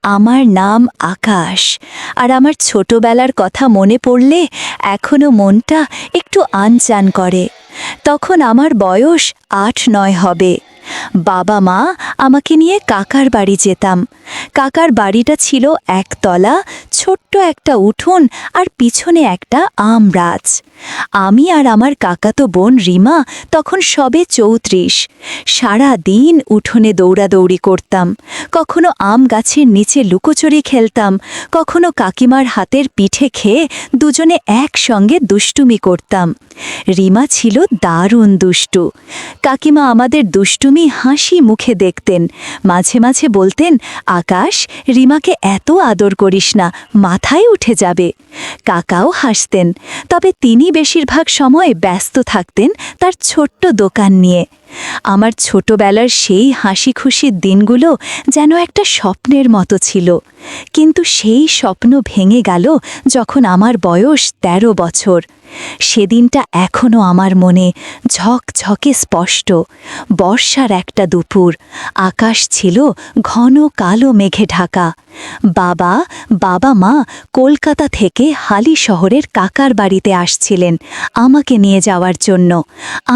আমার নাম আকাশ, আর আমার ছোটবেলার কথা মনে পড়লে এখনো মনটা একটু আনচান করে। তখন আমার বয়স ৮-৯ হবে। বাবা মা আমাকে নিয়ে কাকার বাড়ি যেতাম। কাকার বাড়িটা ছিল একতলা, ছোট্ট একটা উঠোন আর পিছনে একটা আম গাছ। আমি আর আমার কাকাতো বোন রিমা তখন সবে ৩৪। সারা দিন উঠোনে দৌড়াদৌড়ি করতাম, কখনো আম গাছের নিচে লুকোচুরি খেলতাম, কখনো কাকিমার হাতের পিঠে খেয়ে দুজনে একসঙ্গে দুষ্টুমি করতাম। রিমা ছিল দারুণ দুষ্টু। কাকিমা আমাদের দুষ্টুমি হাসি মুখে দেখতেন, মাঝে মাঝে বলতেন, আকাশ, রিমাকে এত আদর করিস না, মাথায় উঠে যাবে। কাকাও হাসতেন, তবে তিনি বেশিরভাগ সময় ব্যস্ত থাকতেন তার ছোট্ট দোকান নিয়ে। আমার ছোটবেলার সেই হাসি খুশির দিনগুলো যেন একটা স্বপ্নের মতো ছিল, কিন্তু সেই স্বপ্ন ভেঙে গেল যখন আমার বয়স ১৩ বছর। সেদিনটা এখনও আমার মনে ঝকঝকে স্পষ্ট। বর্ষার একটা দুপুর, আকাশ ছিল ঘন কালো মেঘে ঢাকা। বাবা মা কলকাতা থেকে হালি শহরের কাকার বাড়িতে আসছিলেন আমাকে নিয়ে যাওয়ার জন্য।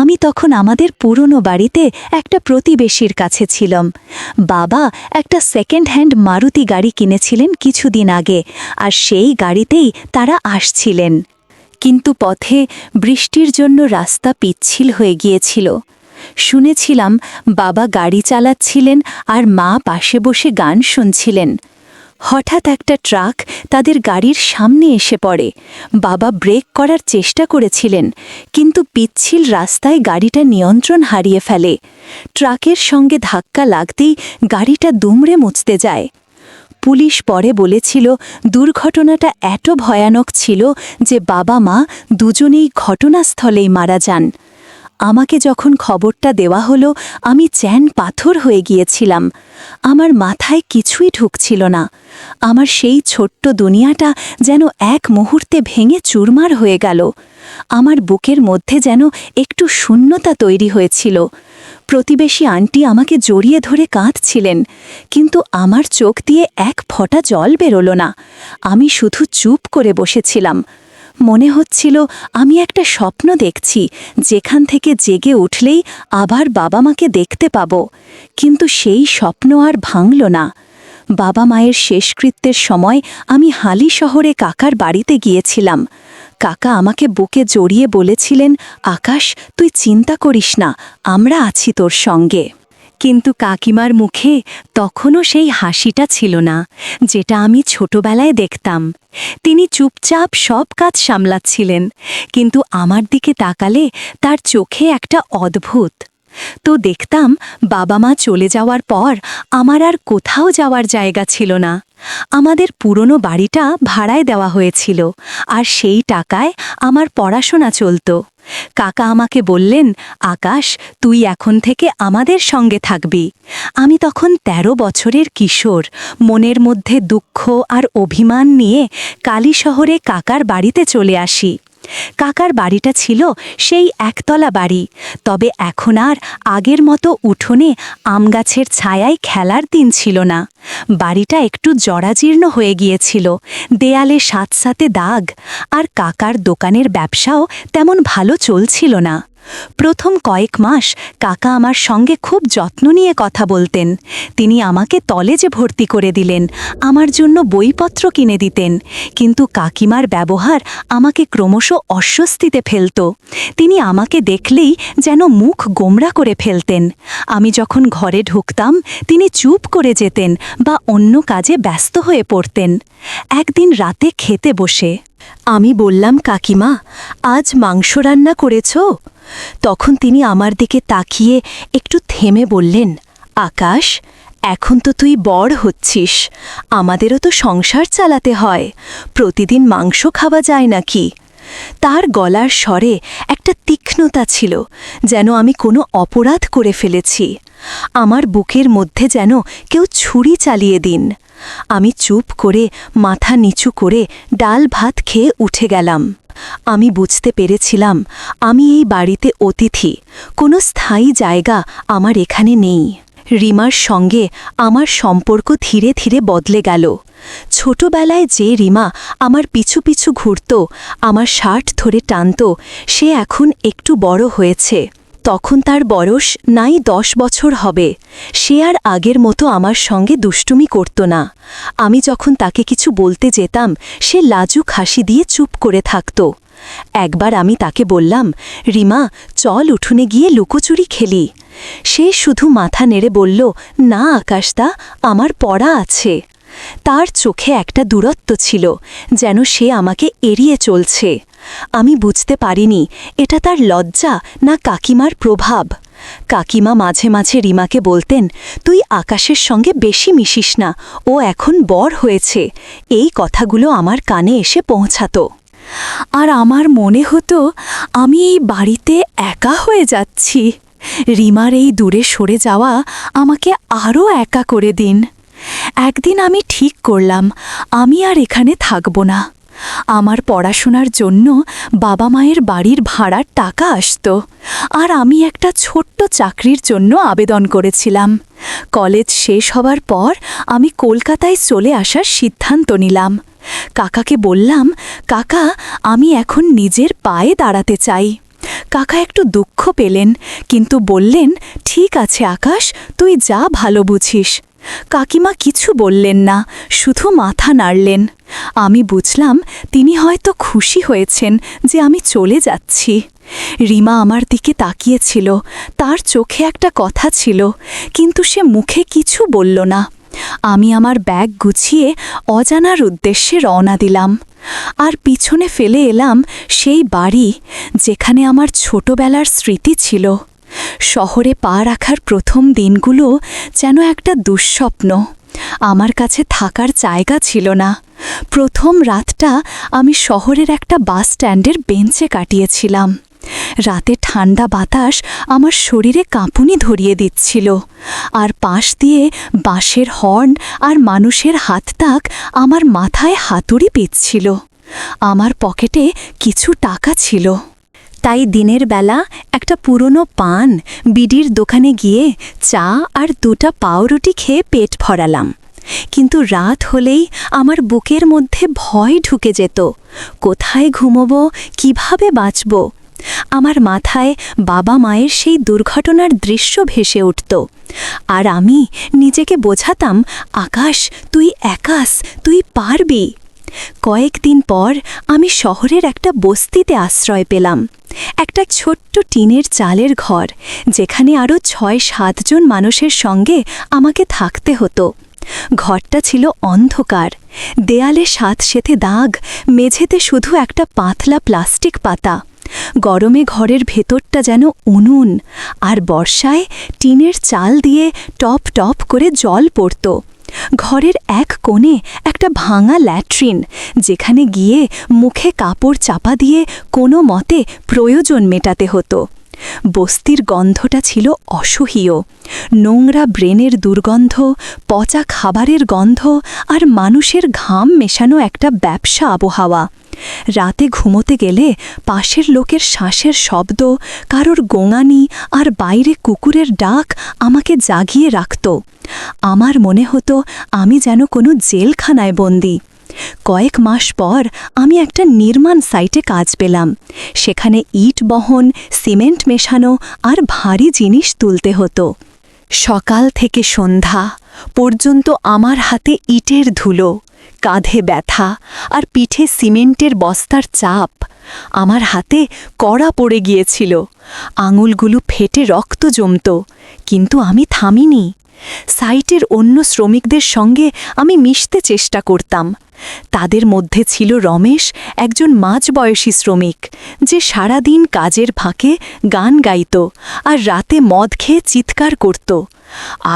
আমি তখন আমাদের পুরনো বাড়িতে একটা প্রতিবেশীর কাছে ছিলাম। বাবা একটা সেকেন্ড হ্যান্ড মারুতি গাড়ি কিনেছিলেন কিছুদিন আগে, আর সেই গাড়িতেই তারা আসছিলেন। কিন্তু পথে বৃষ্টির জন্য রাস্তা পিচ্ছিল হয়ে গিয়েছিল। শুনেছিলাম বাবা গাড়ি চালাচ্ছিলেন আর মা পাশে বসে গান শুনছিলেন। হঠাৎ একটা ট্রাক তাদের গাড়ির সামনে এসে পড়ে। বাবা ব্রেক করার চেষ্টা করেছিলেন, কিন্তু পিচ্ছিল রাস্তায় গাড়িটা নিয়ন্ত্রণ হারিয়ে ফেলে। ট্রাকের সঙ্গে ধাক্কা লাগতেই গাড়িটা দুমড়ে মুচতে যায়। পুলিশ পরে বলেছিল দুর্ঘটনাটা এত ভয়ানক ছিল যে বাবা মা দুজনেই ঘটনাস্থলেই মারা যান। আমাকে যখন খবরটা দেওয়া হলো, আমি চ্যান পাথর হয়ে গিয়েছিলাম। আমার মাথায় কিছুই ঢুকছিল না। আমার সেই ছোট্ট দুনিয়াটা যেন এক মুহূর্তে ভেঙে চুরমার হয়ে গেল। আমার বুকের মধ্যে যেন একটু শূন্যতা তৈরি হয়েছিল। প্রতিবেশী আন্টি আমাকে জড়িয়ে ধরে কাঁদছিলেন, কিন্তু আমার চোখ দিয়ে এক ফোঁটা জল বেরোলো না। আমি শুধু চুপ করে বসেছিলাম। মনে হচ্ছিল আমি একটা স্বপ্ন দেখছি, যেখান থেকে জেগে উঠলেই আবার বাবা মাকে দেখতে পাব। কিন্তু সেই স্বপ্ন আর ভাঙল না। বাবা মায়ের শেষকৃত্যের সময় আমি হালি শহরে কাকার বাড়িতে গিয়েছিলাম। কাকা আমাকে বুকে জড়িয়ে বলেছিলেন, আকাশ, তুই চিন্তা করিস না, আমরা আছি তোর সঙ্গে। কিন্তু কাকিমার মুখে তখনও সেই হাসিটা ছিল না, যেটা আমি ছোটবেলায় দেখতাম। তিনি চুপচাপ সব কাজ সামলাচ্ছিলেন, কিন্তু আমার দিকে তাকালে তার চোখে একটা অদ্ভুত। তো দেখতাম বাবা মা চলে যাওয়ার পর আমার আর কোথাও যাওয়ার জায়গা ছিল না। আমাদের পুরনো বাড়িটা ভাড়ায় দেওয়া হয়েছিল, আর সেই টাকায় আমার পড়াশোনা চলত। কাকা আমাকে বললেন, আকাশ, তুই এখন থেকে আমাদের সঙ্গে থাকবি। আমি তখন ১৩ বছরের কিশোর, মনের মধ্যে দুঃখ আর অভিমান নিয়ে কালী শহরে কাকার বাড়িতে চলে আসি। কাকার বাড়িটা ছিল সেই একতলা বাড়ি, তবে এখন আর আগের মতো উঠোনে আমগাছের ছায়ায় খেলার দিন ছিল না। বাড়িটা একটু জরাজীর্ণ হয়ে গিয়েছিল, দেয়ালে সাথে দাগ, আর কাকার দোকানের ব্যবসাও তেমন ভালো চলছিল না। প্রথম কয়েক মাস কাকা আমার সঙ্গে খুব যত্ন নিয়ে কথা বলতেন। তিনি আমাকে কলেজে ভর্তি করে দিলেন, আমার জন্য বইপত্র কিনে দিতেন। কিন্তু কাকিমার ব্যবহার আমাকে ক্রমশ অস্বস্তিতে ফেলত। তিনি আমাকে দেখলেই যেন মুখ গোমড়া করে ফেলতেন। আমি যখন ঘরে ঢুকতাম, তিনি চুপ করে যেতেন বা অন্য কাজে ব্যস্ত হয়ে পড়তেন। একদিন রাতে খেতে বসে আমি বললাম, কাকিমা, আজ মাংস রান্না করেছ? তখন তিনি আমার দিকে তাকিয়ে একটু থেমে বললেন, আকাশ, এখন তো তুই বড় হচ্ছিস, আমাদেরও তো সংসার চালাতে হয়, প্রতিদিন মাংস খাওয়া যায় নাকি? তার গলার স্বরে একটা তীক্ষ্ণতা ছিল, যেন আমি কোনো অপরাধ করে ফেলেছি। আমার বুকের মধ্যে যেন কেউ ছুরি চালিয়ে দিন। আমি চুপ করে মাথা নিচু করে ডাল ভাত খেয়ে উঠে গেলাম। আমি বুঝতে পেরেছিলাম আমি এই বাড়িতে অতিথি, কোনো স্থায়ী জায়গা আমার এখানে নেই। রিমার সঙ্গে আমার সম্পর্ক ধীরে ধীরে বদলে গেল। ছোটবেলায় যে রিমা আমার পিছু পিছু ঘুরত, আমার শার্ট ধরে টানত, সে এখন একটু বড় হয়েছে। তখন তার বয়স নাই 10 বছর হবে। সে আর আগের মতো আমার সঙ্গে দুষ্টুমি করত না। আমি যখন তাকে কিছু বলতে যেতাম, সে লাজুক হাসি দিয়ে চুপ করে থাকত। একবার আমি তাকে বললাম, রিমা, চল উঠোনে গিয়ে লুকোচুরি খেলি। সে শুধু মাথা নেড়ে বলল, না আকাশদা, আমার পড়া আছে। তার চোখে একটা দূরত্ব ছিল, যেন সে আমাকে এড়িয়ে চলছে। আমি বুঝতে পারিনি এটা তার লজ্জা না কাকিমার প্রভাব। কাকিমা মাঝে মাঝে রিমাকে বলতেন, তুই আকাশের সঙ্গে বেশি মিশিস না, ও এখন বড় হয়েছে। এই কথাগুলো আমার কানে এসে পৌঁছাত। আর আমার মনে হতো আমি এই বাড়িতে একা হয়ে যাচ্ছি। রিমার এই দূরে সরে যাওয়া আমাকে আরও একা করে দিন। একদিন আমি ঠিক করলাম আমি আর এখানে থাকব না। আমার পড়াশোনার জন্য বাবা মায়ের বাড়ির ভাড়ার টাকা আসত, আর আমি একটা ছোট্ট চাকরির জন্য আবেদন করেছিলাম। কলেজ শেষ হবার পর আমি কলকাতায় চলে আসার সিদ্ধান্ত নিলাম। কাকাকে বললাম, কাকা, আমি এখন নিজের পায়ে দাঁড়াতে চাই। কাকা একটু দুঃখ পেলেন, কিন্তু বললেন, ঠিক আছে আকাশ, তুই যা ভালো বুঝিস। কাকিমা কিছু বললেন না, শুধু মাথা নাড়লেন। আমি বুঝলাম তিনি হয়তো খুশি হয়েছেন যে আমি চলে যাচ্ছি। রিমা আমার দিকে তাকিয়েছিল, তার চোখে একটা কথা ছিল, কিন্তু সে মুখে কিছু বলল না। আমি আমার ব্যাগ গুছিয়ে অজানার উদ্দেশ্যে রওনা দিলাম, আর পিছনে ফেলে এলাম সেই বাড়ি যেখানে আমার ছোটবেলার স্মৃতি ছিল। শহরে পা রাখার প্রথম দিনগুলো যেন একটা দুঃস্বপ্ন। আমার কাছে থাকার জায়গা ছিল না। প্রথম রাতটা আমি শহরের একটা বাস স্ট্যান্ডের বেঞ্চে কাটিয়েছিলাম। রাতে ঠান্ডা বাতাস আমার শরীরে কাঁপুনি ধরিয়ে দিচ্ছিল, আর পাশ দিয়ে বাঁশের হর্ন আর মানুষের হাততাক আমার মাথায় হাতুড়ি পিচ্ছিল। আমার পকেটে কিছু টাকা ছিল, তাই দিনের বেলা একটা পুরনো পান বিডির দোকানে গিয়ে চা আর 2টা পাউরুটি খেয়ে পেট ভরালাম। কিন্তু রাত হলেই আমার বুকের মধ্যে ভয় ঢুকে যেত। কোথায় ঘুমোবো, কিভাবে বাঁচব? আমার মাথায় বাবা মায়ের সেই দুর্ঘটনার দৃশ্য ভেসে উঠত, আর আমি নিজেকে বোঝাতাম, আকাশ, তুই একাস, তুই পারবি। কয়েকদিন পর আমি শহরের একটা বস্তিতে আশ্রয় পেলাম। একটা ছোট্ট টিনের চালের ঘর, যেখানে আরও 6-7 জন মানুষের সঙ্গে আমাকে থাকতে হতো। ঘরটা ছিল অন্ধকার, দেয়ালে স্যাঁতসেঁতে দাগ, মেঝেতে শুধু একটা পাতলা প্লাস্টিক পাতা। গরমে ঘরের ভেতরটা যেন উনুন, আর বর্ষায় টিনের চাল দিয়ে টপ টপ করে জল পড়ত। ঘরের এক কোণে একটা ভাঙা ল্যাট্রিন, যেখানে গিয়ে মুখে কাপড় চাপা দিয়ে কোনো মতে প্রয়োজন মেটাতে হতো। বস্তির গন্ধটা ছিল অসহ্য। নোংরা ব্রেনের দুর্গন্ধ, পচা খাবারের গন্ধ, আর মানুষের ঘাম মেশানো একটা ব্যবসা আবহাওয়া। রাতে ঘুমোতে গেলে পাশের লোকের শ্বাসের শব্দ, কারোর গোঙানি আর বাইরে কুকুরের ডাক আমাকে জাগিয়ে রাখত। আমার মনে হতো আমি যেন কোনো জেলখানায় বন্দী। কয়েক মাস পর আমি একটা নির্মাণ সাইটে কাজ পেলাম। সেখানে ইট বহন, সিমেন্ট মেশানো আর ভারী জিনিস তুলতে হতো। সকাল থেকে সন্ধ্যা পর্যন্ত আমার হাতে ইটের ধুলো, কাঁধে ব্যথা আর পিঠে সিমেন্টের বস্তার চাপ। আমার হাতে কড়া পড়ে গিয়েছিল, আঙুলগুলো ফেটে রক্ত জমত, কিন্তু আমি থামিনি। সাইটের অন্য শ্রমিকদের সঙ্গে আমি মিশতে চেষ্টা করতাম। তাদের মধ্যে ছিল রমেশ, একজন মাঝবয়সী শ্রমিক, যে সারাদিন কাজের ফাঁকে গান গাইত আর রাতে মদ খেয়ে চিৎকার করত।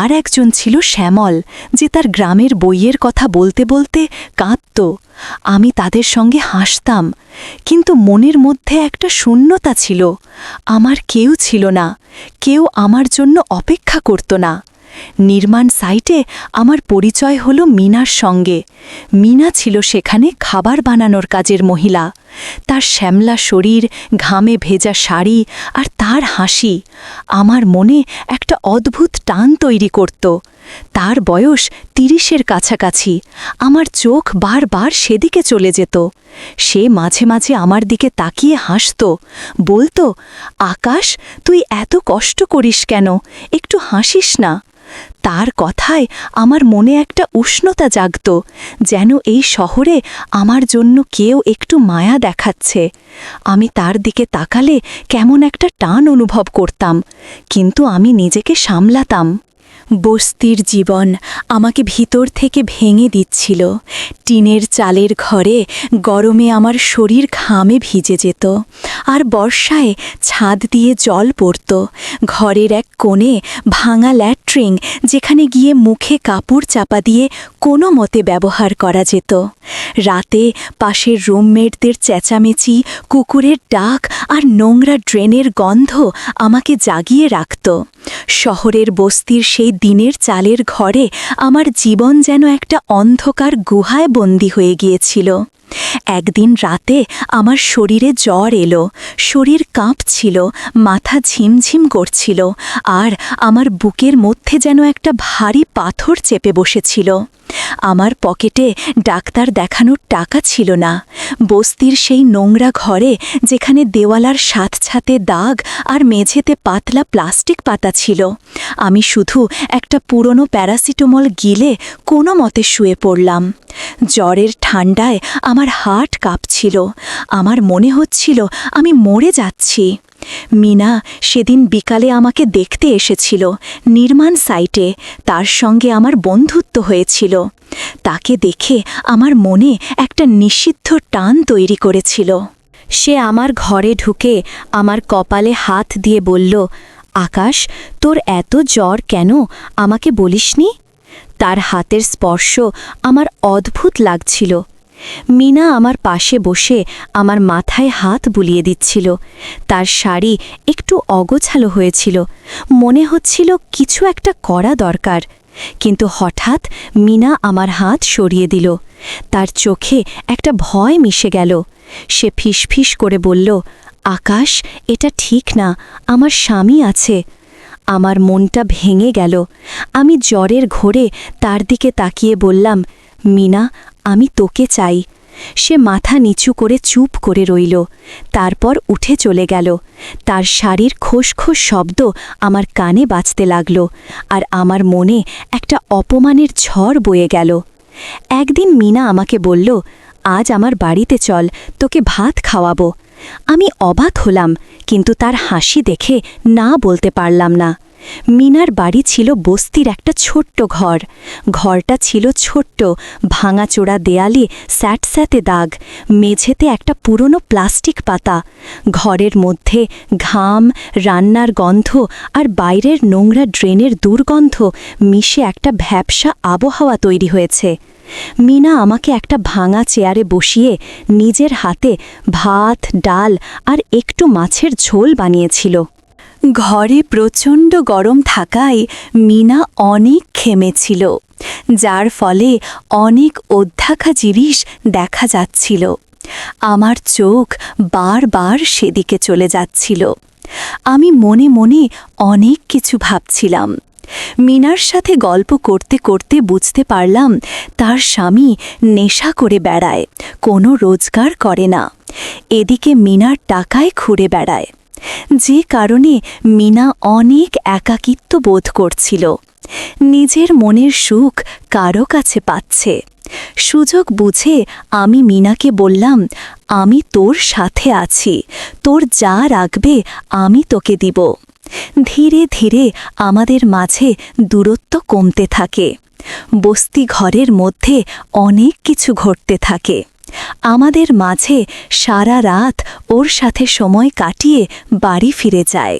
আর একজন ছিল শ্যামল, যে তার গ্রামের বইয়ের কথা বলতে বলতে কাঁদত। আমি তাদের সঙ্গে হাসতাম, কিন্তু মনের মধ্যে একটা শূন্যতা ছিল। আমার কেউ ছিল না, কেউ আমার জন্য অপেক্ষা করত না। নির্মাণ সাইটে আমার পরিচয় হলো মিনার সঙ্গে। মিনা ছিল সেখানে খাবার বানানোর কাজের মহিলা। তার শ্যামলা শরীর, ঘামে ভেজা শাড়ি আর তার হাসি আমার মনে একটা অদ্ভুত টান তৈরি করত। তার বয়স ৩০-এর কাছাকাছি। আমার চোখ বারবার সেদিকে চলে যেত। সে মাঝে মাঝে আমার দিকে তাকিয়ে হাসত, বলতো, আকাশ, তুই এত কষ্ট করিস কেন, একটু হাসিস না। তার কথায় আমার মনে একটা উষ্ণতা জাগত, যেন এই শহরে আমার জন্য কেউ একটু মায়া দেখাচ্ছে। আমি তার দিকে তাকালে কেমন একটা টান অনুভব করতাম, কিন্তু আমি নিজেকে সামলাতাম। বস্তির জীবন আমাকে ভিতর থেকে ভেঙে দিচ্ছিল। টিনের চালের ঘরে গরমে আমার শরীর ঘামে ভিজে যেত, আর বর্ষায় ছাদ দিয়ে জল পড়ত। ঘরের এক কোণে ভাঙা ল্যাট্রিন, যেখানে গিয়ে মুখে কাপড় চাপা দিয়ে কোনো মতে ব্যবহার করা যেত। রাতে পাশের রুমমেটদের চেঁচামেচি, কুকুরের ডাক আর নোংরা ড্রেনের গন্ধ আমাকে জাগিয়ে রাখত। শহরের বস্তির সেই দিনের চালের ঘরে আমার জীবন যেন একটা অন্ধকার গুহায় বন্দী হয়ে গিয়েছিল। একদিন রাতে আমার শরীরে জ্বর এলো, শরীর কাঁপছিল, মাথা ঝিমঝিম করছিল, আর আমার বুকের মধ্যে যেন একটা ভারী পাথর চেপে বসেছিল। আমার পকেটে ডাক্তার দেখানোর টাকা ছিল না। বস্তির সেই নোংরা ঘরে, যেখানে দেওয়ালার সাথে দাগ আর মেঝেতে পাতলা প্লাস্টিক পাতা ছিল, আমি শুধু একটা পুরনো প্যারাসিটামল গিলে কোনো মতে শুয়ে পড়লাম। জ্বরের ঠান্ডায় আমার হার্ট কাঁপছিল। আমার মনে হচ্ছিল আমি মরে যাচ্ছি। মিনা সেদিন বিকালে আমাকে দেখতে এসেছিল নির্মাণ সাইটে। তার সঙ্গে আমার বন্ধুত্ব হয়েছিল। তাকে দেখে আমার মনে একটা নিষিদ্ধ টান তৈরি করেছিল। সে আমার ঘরে ঢুকে আমার কপালে হাত দিয়ে বলল, আকাশ, তোর এত জ্বর কেন, আমাকে বলিসনি? তার হাতের স্পর্শ আমার অদ্ভুত লাগছিল। মিনা আমার পাশে বসে আমার মাথায় হাত বুলিয়ে দিচ্ছিল। তার শাড়ি একটু অগোছালো হয়েছিল, মনে হচ্ছিল কিছু একটা করা দরকার। কিন্তু হঠাৎ মিনা আমার হাত সরিয়ে দিল। তার চোখে একটা ভয় মিশে গেল। সে ফিসফিস করে বলল, আকাশ, এটা ঠিক না, আমার স্বামী আছে। আমার মনটা ভেঙে গেল। আমি জ্বরের ঘোরে তার দিকে তাকিয়ে বললাম, মিনা, আমি তোকে চাই। সে মাথা নিচু করে চুপ করে রইল, তারপর উঠে চলে গেল। তার শাড়ির খোসখোস শব্দ আমার কানে বাজতে লাগল, আর আমার মনে একটা অপমানের ঝড় বয়ে গেল। একদিন মিনা আমাকে বলল, আজ আমার বাড়িতে চল, তোকে ভাত খাওয়াবো। আমি অবাক হলাম, কিন্তু তার হাসি দেখে না বলতে পারলাম না। মিনার বাড়ি ছিল বস্তির একটা ছোট্ট ঘর। ঘরটা ছিল ছোট্ট, ভাঙাচোরা দেয়ালে স্যাঁতস্যাঁতে দাগ, মেঝেতে একটা পুরনো প্লাস্টিক পাতা। ঘরের মধ্যে ঘাম, রান্নার গন্ধ আর বাইরের নোংরা ড্রেনের দুর্গন্ধ মিশে একটা ভ্যাপসা আবহাওয়া তৈরি হয়েছে। মিনা আমাকে একটা ভাঙা চেয়ারে বসিয়ে নিজের হাতে ভাত, ডাল আর একটু মাছের ঝোল বানিয়েছিল। ঘরে প্রচণ্ড গরম থাকায় মিনা অনেক ঘেমেছিল, যার ফলে অনেক অধ্যাখা জিনিস দেখা যাচ্ছিল। আমার চোখ বারবার সেদিকে চলে যাচ্ছিল। আমি মনে মনে অনেক কিছু ভাবছিলাম। মিনার সাথে গল্প করতে করতে বুঝতে পারলাম তার স্বামী নেশা করে বেড়ায়, কোনো রোজগার করে না। এদিকে মিনার টাকায় ঘুরে বেড়ায়, যে কারণে মিনা অনেক একাকিত্ব বোধ করছিল। নিজের মনের সুখ কারো কাছে পাচ্ছে। সুযোগ বুঝে আমি মিনাকে বললাম, আমি তোর সাথে আছি, তোর যা রাখবে আমি তোকে দিব। ধীরে ধীরে আমাদের মাঝে দূরত্ব কমতে থাকে। বস্তি ঘরের মধ্যে অনেক কিছু ঘটতে থাকে। আমাদের মাঝে সারা রাত ওর সাথে সময় কাটিয়ে বাড়ি ফিরে যায়।